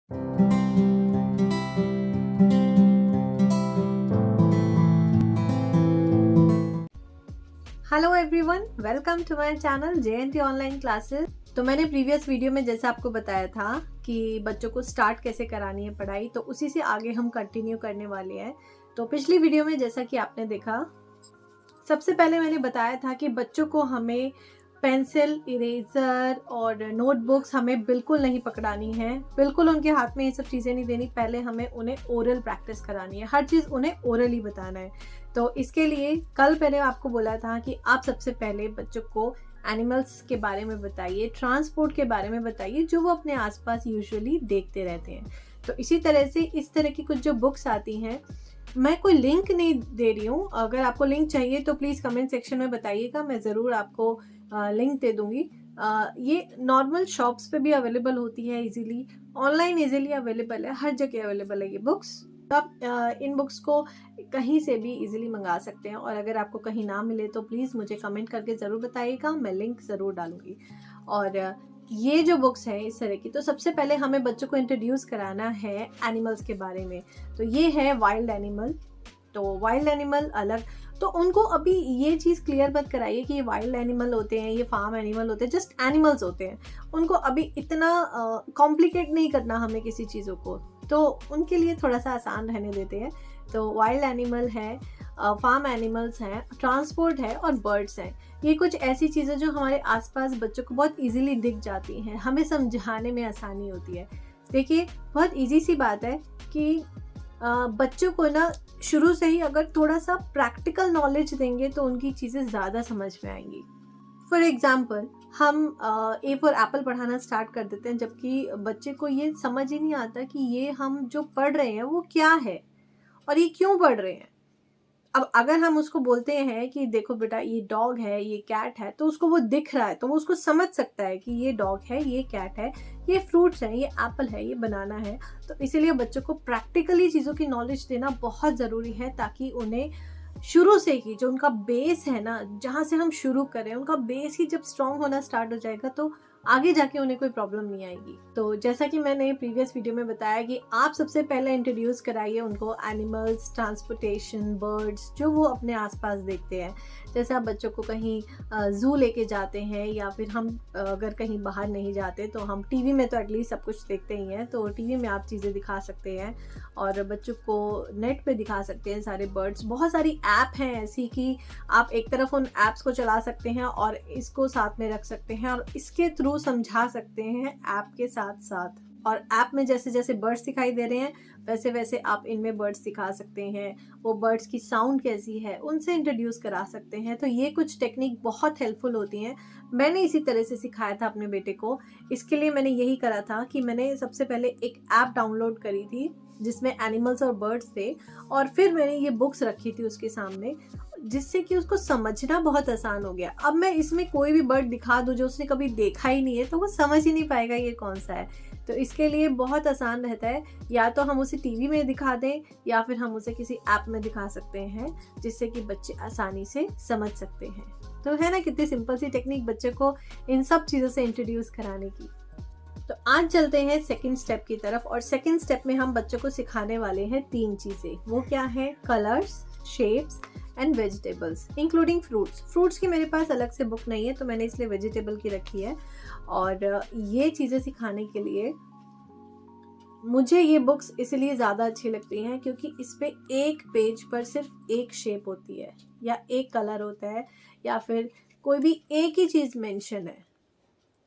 Hello everyone, welcome to my channel JNT online classes. तो मैंने previous video में जैसा आपको बताया था कि बच्चों को स्टार्ट कैसे करानी है पढ़ाई, तो उसी से आगे हम कंटिन्यू करने वाले हैं। तो पिछली वीडियो में जैसा कि आपने देखा, सबसे पहले मैंने बताया था कि बच्चों को हमें पेंसिल, इरेजर और नोटबुक्स हमें बिल्कुल नहीं पकड़ानी है, बिल्कुल उनके हाथ में ये सब चीज़ें नहीं देनी। पहले हमें उन्हें ओरल प्रैक्टिस करानी है, हर चीज़ उन्हें ओरली बताना है। तो इसके लिए कल मैंने आपको बोला था कि आप सबसे पहले बच्चों को एनिमल्स के बारे में बताइए, ट्रांसपोर्ट के बारे में बताइए, जो वो अपने आसपास यूजुअली देखते रहते हैं। तो इसी तरह से इस तरह की कुछ जो बुक्स आती हैं, मैं कोई लिंक नहीं दे रही हूँ। अगर आपको लिंक चाहिए तो प्लीज़ कमेंट सेक्शन में बताइएगा, मैं ज़रूर आपको लिंक दे दूँगी। ये नॉर्मल शॉप्स पे भी अवेलेबल होती है, इजीली ऑनलाइन इजीली अवेलेबल है, हर जगह अवेलेबल है ये बुक्स। तो आप इन बुक्स को कहीं से भी इजीली मंगा सकते हैं, और अगर आपको कहीं ना मिले तो प्लीज़ मुझे कमेंट करके ज़रूर बताइएगा, मैं लिंक ज़रूर डालूँगी। और ये जो बुक्स हैं इस तरह की, तो सबसे पहले हमें बच्चों को इंट्रोड्यूस कराना है एनिमल्स के बारे में। तो ये है वाइल्ड एनिमल। तो वाइल्ड एनिमल अलग, तो उनको अभी ये चीज़ क्लियर मत कराइए कि ये वाइल्ड एनिमल होते हैं, ये फार्म एनिमल होते हैं, जस्ट एनिमल्स होते हैं। उनको अभी इतना कॉम्प्लिकेट नहीं करना हमें किसी चीज़ों को, तो उनके लिए थोड़ा सा आसान रहने देते हैं। तो वाइल्ड एनिमल है, फार्म एनिमल्स हैं, ट्रांसपोर्ट है और बर्ड्स हैं। ये कुछ ऐसी चीज़ें जो हमारे आसपास बच्चों को बहुत इजीली दिख जाती हैं, हमें समझाने में आसानी होती है। देखिए, बहुत इजी सी बात है कि बच्चों को ना शुरू से ही अगर थोड़ा सा प्रैक्टिकल नॉलेज देंगे तो उनकी चीज़ें ज़्यादा समझ में आएंगी। फॉर एग्ज़ाम्पल, हम ए फॉर एप्पल पढ़ाना स्टार्ट कर देते हैं, जबकि बच्चे को ये समझ ही नहीं आता कि ये हम जो पढ़ रहे हैं वो क्या है और ये क्यों पढ़ रहे हैं। अब अगर हम उसको बोलते हैं कि देखो बेटा, ये डॉग है, ये कैट है, तो उसको वो दिख रहा है, तो वो उसको समझ सकता है कि ये डॉग है, ये कैट है, ये फ्रूट्स है, ये एप्पल है, ये बनाना है। तो इसीलिए बच्चों को प्रैक्टिकली चीज़ों की नॉलेज देना बहुत ज़रूरी है, ताकि उन्हें शुरू से ही जो उनका बेस है ना, जहाँ से हम शुरू करें, उनका बेस ही जब स्ट्रॉन्ग होना स्टार्ट हो जाएगा तो आगे जाके उन्हें कोई प्रॉब्लम नहीं आएगी। तो जैसा कि मैंने प्रीवियस वीडियो में बताया कि आप सबसे पहले इंट्रोड्यूस कराइए उनको एनिमल्स, ट्रांसपोर्टेशन, बर्ड्स, जो वो अपने आसपास देखते हैं। जैसे आप बच्चों को कहीं ज़ू लेके जाते हैं, या फिर हम अगर कहीं बाहर नहीं जाते तो हम टीवी में तो एटलीस्ट सब कुछ देखते ही हैं, तो टीवी में आप चीज़ें दिखा सकते हैं और बच्चों को नेट पे दिखा सकते हैं सारे बर्ड्स। बहुत सारी ऐप हैं ऐसी कि आप एक तरफ उन ऐप्स को चला सकते हैं और इसको साथ में रख सकते हैं और इसके थ्रू समझा सकते हैं ऐप के साथ साथ। और ऐप में जैसे जैसे बर्ड्स दिखाई दे रहे हैं, वैसे वैसे आप इनमें बर्ड्स दिखा सकते हैं, वो बर्ड्स की साउंड कैसी है उनसे इंट्रोड्यूस करा सकते हैं। तो ये कुछ टेक्निक बहुत हेल्पफुल होती हैं। मैंने इसी तरह से सिखाया था अपने बेटे को। इसके लिए मैंने यही करा था कि मैंने सबसे पहले एक ऐप डाउनलोड करी थी जिसमें एनिमल्स और बर्ड्स थे, और फिर मैंने ये बुक्स रखी थी उसके सामने, जिससे कि उसको समझना बहुत आसान हो गया। अब मैं इसमें कोई भी बर्ड दिखा दूं जो उसने कभी देखा ही नहीं है, तो वो समझ ही नहीं पाएगा ये कौन सा है। तो इसके लिए बहुत आसान रहता है, या तो हम उसे टीवी में दिखा दें या फिर हम उसे किसी ऐप में दिखा सकते हैं, जिससे कि बच्चे आसानी से समझ सकते हैं। तो है ना कितनी सिंपल सी टेक्निक बच्चे को इन सब चीज़ों से इंट्रोड्यूस कराने की। तो आज चलते हैं सेकंड स्टेप की तरफ, और सेकंड स्टेप में हम बच्चों को सिखाने वाले हैं 3 चीज़ें। वो क्या है? Colours, shapes and vegetables, including fruits. Fruits की मेरे पास अलग से बुक नहीं है, तो मैंने इसलिए वेजिटेबल की रखी है। और ये चीज़ें सिखाने के लिए मुझे ये बुक्स इसलिए ज़्यादा अच्छी लगती हैं क्योंकि इस पे एक पेज पर सिर्फ एक शेप होती है, या एक कलर होता है, या फिर कोई भी एक ही चीज़ मेंशन है।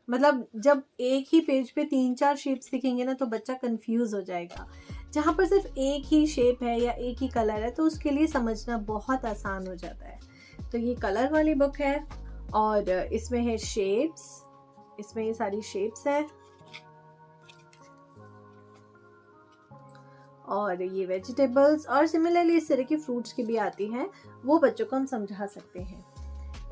मतलब जब एक ही पेज पे 3-4 शेप्स दिखेंगे ना, तो बच्चा कंफ्यूज हो जाएगा। जहाँ पर सिर्फ एक ही शेप है या एक ही कलर है, तो उसके लिए समझना बहुत आसान हो जाता है। तो ये कलर वाली बुक है, और इसमें है शेप्स, इसमें ये सारी शेप्स है, और ये वेजिटेबल्स, और सिमिलरली इस तरह की फ्रूट्स की भी आती हैं, वो बच्चों को हम समझा सकते हैं।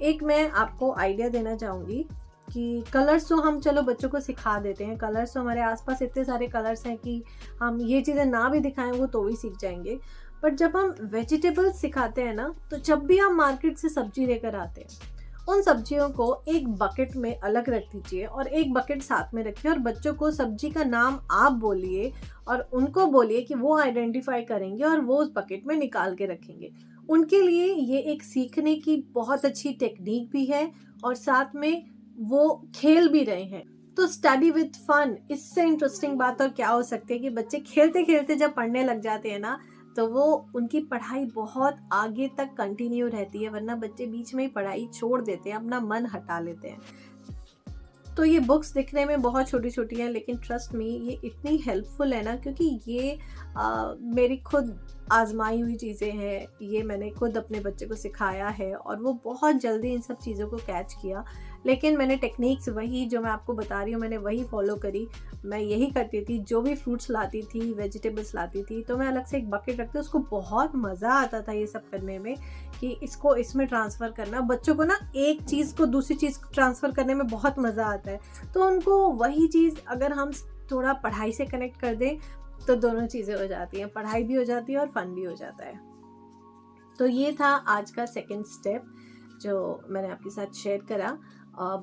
एक मैं आपको आइडिया देना चाहूँगी कि कलर्स तो हम चलो बच्चों को सिखा देते हैं, कलर्स तो हमारे आसपास इतने सारे कलर्स हैं कि हम ये चीज़ें ना भी दिखाएं वो तो भी सीख जाएंगे। बट जब हम वेजिटेबल्स सिखाते हैं ना, तो जब भी हम मार्केट से सब्जी लेकर आते हैं उन सब्जियों को एक बकेट में अलग रख दीजिए और एक बकेट साथ में रखिए और बच्चों को सब्जी का नाम आप बोलिए और उनको बोलिए कि वो आइडेंटिफाई करेंगे और वो उस बकेट में निकाल के रखेंगे। उनके लिए ये एक सीखने की बहुत अच्छी टेक्निक भी है और साथ में वो खेल भी रहे हैं। तो स्टडी विथ फन, इससे इंटरेस्टिंग बात और क्या हो सकती है कि बच्चे खेलते खेलते जब पढ़ने लग जाते हैं ना, तो वो उनकी पढ़ाई बहुत आगे तक कंटिन्यू रहती है, वरना बच्चे बीच में ही पढ़ाई छोड़ देते हैं, अपना मन हटा लेते हैं। तो ये बुक्स दिखने में बहुत छोटी छोटी हैं, लेकिन ट्रस्ट मी ये इतनी हेल्पफुल है ना, क्योंकि ये मेरी खुद आजमाई हुई चीज़ें हैं, ये मैंने खुद अपने बच्चे को सिखाया है और वो बहुत जल्दी इन सब चीज़ों को कैच किया। लेकिन मैंने टेक्निक्स वही जो मैं आपको बता रही हूँ मैंने वही फॉलो करी। मैं यही करती थी, जो भी फ्रूट्स लाती थी, वेजिटेबल्स लाती थी, तो मैं अलग से एक बकेट रखती, उसको बहुत मज़ा आता था ये सब करने में कि इसको इसमें ट्रांसफ़र करना। बच्चों को ना एक चीज़ को दूसरी चीज़ ट्रांसफ़र करने में बहुत मज़ा आता है, तो उनको वही चीज़ अगर हम थोड़ा पढ़ाई से कनेक्ट कर दें तो दोनों चीज़ें हो जाती हैं, पढ़ाई भी हो जाती है और फन भी हो जाता है। तो ये था आज का सेकंड स्टेप जो मैंने आपके साथ शेयर करा।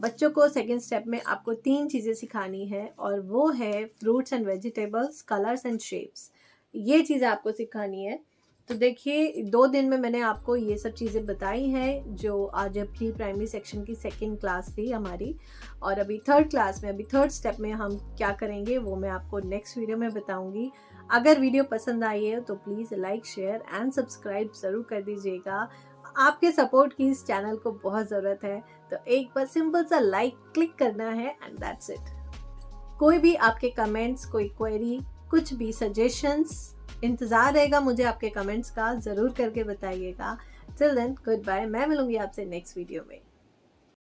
बच्चों को सेकंड स्टेप में आपको 3 चीज़ें सिखानी है और वो है fruits and vegetables, colours and shapes. ये चीज़ें आपको सिखानी है। तो देखिए 2 दिन में मैंने आपको ये सब चीज़ें बताई हैं जो आज प्री प्राइमरी सेक्शन की सेकंड क्लास थी हमारी, और अभी थर्ड क्लास में, अभी थर्ड स्टेप में हम क्या करेंगे वो मैं आपको नेक्स्ट वीडियो में बताऊंगी। अगर वीडियो पसंद आई है तो please like, share and subscribe ज़रूर कर दीजिएगा। आपके सपोर्ट की इस चैनल को बहुत ज़रूरत है, तो एक बार सिंपल सा लाइक क्लिक करना है एंड दैट्स इट। कोई भी आपके कमेंट्स, कोई क्वेरी, कुछ भी सजेशंस, इंतज़ार रहेगा मुझे आपके कमेंट्स का, ज़रूर करके बताइएगा। टिल देन गुड बाय, मैं मिलूंगी आपसे नेक्स्ट वीडियो में।